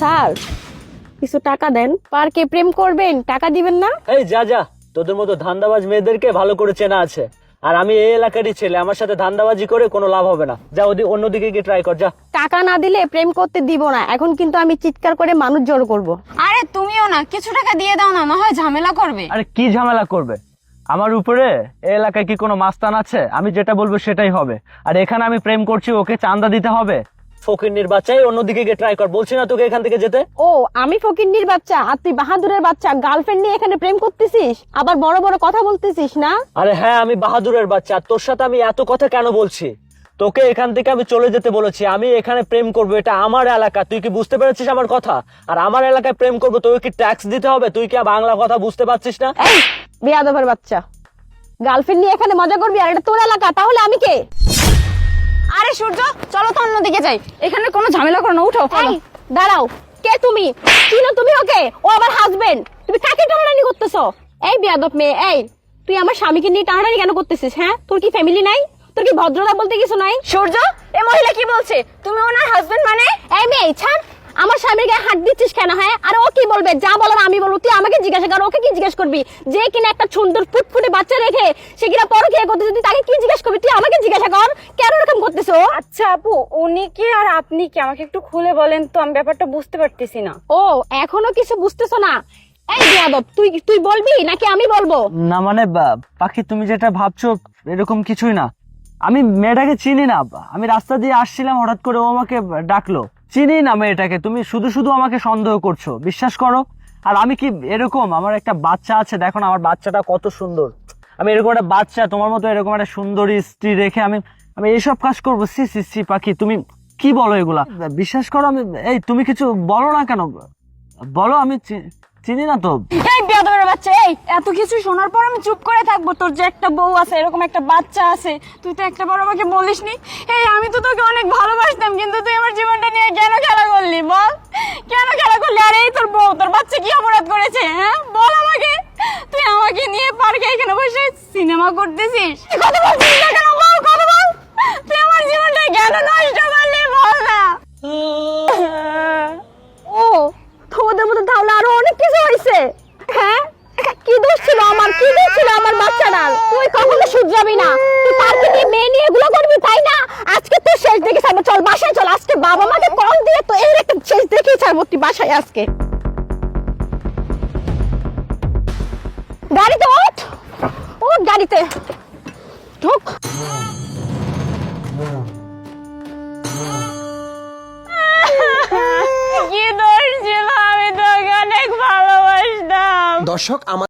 Sir কিছু টাকা দেন। পার্কে প্রেম করবেন, টাকা দিবেন না? এই যা যা, তোদের মতো ধান্দাবাজ মেয়েদেরকে ভালো করে চেনা আছে। আর আমি এই এলাকারই ছেলে, আমার সাথে ধান্দাবাজি করে কোনো লাভ হবে না। যা অন্যদিকে গিয়ে ট্রাই কর, যা। টাকা না দিলে প্রেম করতে দিব না। এখন কিন্তু আমি চিৎকার করে মানুষ জড়ো করব। আরে তুমিও না, কিছু টাকা দিয়ে দাও না, না হয় ঝামেলা করবে। আরে কি ঝামেলা করবে? আমার উপরে এই এলাকায় কি কোনো মাস্তান আছে? আমি যেটা বলবো সেটাই হবে। আর এখানে আমি প্রেম করছি, ওকে চাঁদা দিতে হবে? ফকিন্নির বাচ্চাই, অন্যদিকে গিয়ে ট্রাই কর। বলছি না তোকে এখান থেকে যেতে? ও আমি ফকিন্নির বাচ্চা আর তুই বাহাদুরের বাচ্চা, গার্লফ্রেন্ড নিয়ে এখানে প্রেম করতেছিস, আবার বড় বড় কথা বলতেছিস না? আরে হ্যাঁ, আমি বাহাদুরের বাচ্চা। তোর সাথে আমি এত কথা কেন বলছি? তোকে এখান থেকে আমি চলে যেতে বলেছি। আমি এখানে প্রেম করব, এটা আমার এলাকা। তুই কি বুঝতে পেরেছিস আমার কথা? আর আমার এলাকায় প্রেম করবো, তোকে কি ট্যাক্স দিতে হবে? তুই কি বাংলা কথা বুঝতে পারছিস না? এই বেয়াদবের বাচ্চা, গার্লফ্রেন্ড নিয়ে এখানে মজা করবি আর এটা তোর এলাকা, তাহলে আমি কে? আরে সূর্য, চলো তো অন্যদিকে যাই, এখানে কোনো ঝামেলা করো না, উঠো। এই দাঁড়াও, কে তুমি? চিনো তুমি ওকে? ও আমার হাজবেন্ড। তুমি কাকে টানাটানি করতেছো? এই বেয়াদব মেয়ে, এই তুই আমার স্বামীকে নিয়ে টানাটানি কেন করতেছিস? হ্যাঁ, তোর কি ফ্যামিলি নাই? তোর কি ভদ্রতা বলতে কিছু নাই? সূর্য, এ মহিলা কি বলছে? তুমি ওনার হাজবেন্ড মানে? এই মেয়ে ছাড়, আমার স্বামীর গায়ে হাত দিচ্ছিস কেন? হ্যাঁ, আর ও কি বলবে? যা বলার আমি বলবো। তুই আমাকে জিজ্ঞাসা কর, ওকে কি জিজ্ঞেস করবি? যে কিনা একটা সুন্দর ফুটফুটে বাচ্চা রেখে সে কিনা পরকীয়া করতেছে, তুই তাকে কি জিজ্ঞেস করবি? তুই আমাকে জিজ্ঞাসা কর কেন এরকম করতেছো? আচ্ছা আপু, উনি কি আর আপনি কি, আমাকে একটু খুলে বলেন তো, আমি ব্যাপারটা বুঝতে পারতেছি না। ও এখনো কিছু বুঝতেছো না? এই বেয়াদব, তুই বলবি নাকি আমি বলবো? না মানে পাখি, তুমি যেটা ভাবছো এরকম কিছুই না। আমি মেয়েটাকে চিনি না। আমি রাস্তা দিয়ে আসছিলাম, হঠাৎ করে ও আমাকে ডাকলো। চিনি না মেয়েটাকে। তুমি শুধু শুধু আমাকে সন্দেহ করছো, বিশ্বাস করো। আর আমি কি এরকম? আমার একটা বাচ্চা আছে, দেখো না আমার বাচ্চাটা কত সুন্দর। আমি এরকম একটা বাচ্চা, তোমার মতো এরকম একটা সুন্দরী স্ত্রী রেখে আমি আমি এইসব কাজ করবো? সি সি সি পাখি, তুমি কি বলো এগুলা? বিশ্বাস করো। আমি এই, তুমি কিছু বলো না কেন? বলো, আমি চিনি না তো। এই বেয়াদবের বাচ্চা, এই এত কিছু শোনার পর আমি চুপ করে থাকবো? তোর যে একটা বউ আছে, এরকম একটা বাচ্চা আছে, তুই তো একটা বার আমাকে বলিসনি। এই আমি তো তোকে অনেক ভালোবাসতাম, কিন্তু তুই আমার জীবনটা নিয়ে কেন খেলা করলি? বল, কেন খেলা করলি? আর এই তোর বউ, তোর বাচ্চা কি অপরাধ করেছে? হ্যাঁ বল আমাকে। তুই আমাকে নিয়ে পার্কে এখানে বসে সিনেমা করতেছিস? কথা বলছিস না কেন? বল, কথা বল। তুই আমার জীবনটা কেন নষ্ট করলি? বল না। ও তোমাদের মধ্যে তাহলে আরো অনেক কিছু হয়েছে। হ্যাঁ, কি দোষ ছিল আমার? কি দোষ ছিল আমার বাচ্চাটার? তুই কখনো শুধরাবি না। তুই পার্কে নিয়ে মেয়ে নিয়ে এগুলো করবি, তাই না? আজকে তো শেষ দেখে ছাড়বো। চল বাসায় চল, আজকে বাবা মাকে কল দিয়ে তো এর একটা শেষ দেখে ছাড়বো। তুই বাসায় আজকে গাড়িতে ওঠ, ওঠ গাড়িতে ঢুক। কি দোষ ছিল? আমি তোকে অনেক ভালোবাসতাম। দর্শক